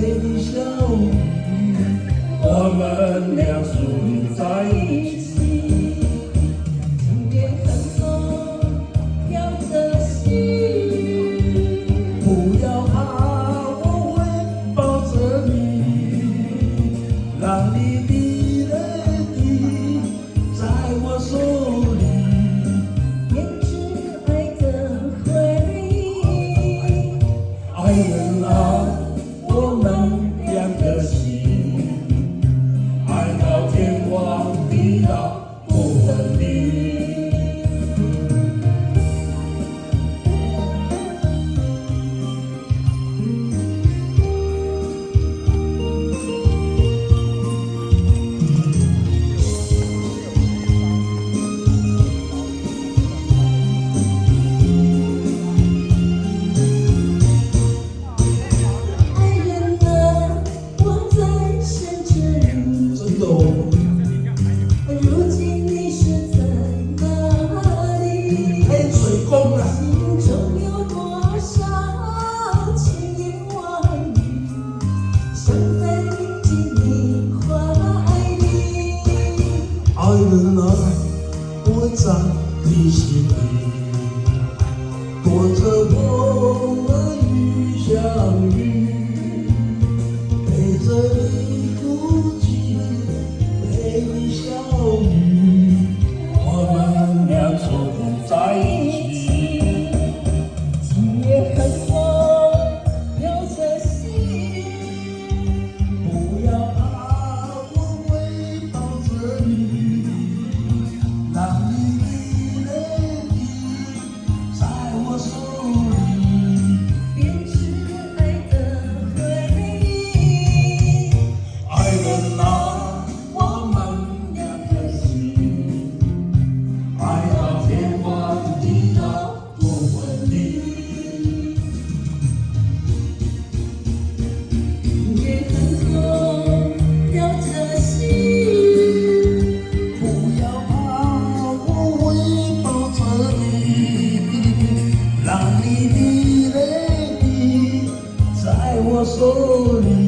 你相遇，我们俩属于在一起。今夜寒风飘着细雨，不要怕，我会抱着你，让你的泪滴在我手里。编织爱的回忆。爱人啊，我们两颗心，爱到天荒地老不分离。爱人啊，我在想着你，真的哦，如今你是在哪里？黑水公啊，心中有多少千言万语，想飞进你怀里。爱人啊，我在你心里，躲着风儿雨相遇，陪着你哭泣，陪你笑语，我们俩守护在一起。今夜寒风飘着细雨，不要怕，我会抱着你，让你的泪滴在我手里。编织爱的回忆。爱人啊，我们两颗心，爱到天荒地老不分离。今夜寒风飘着细雨，不要怕，我会抱着你，让你的泪滴在我手里。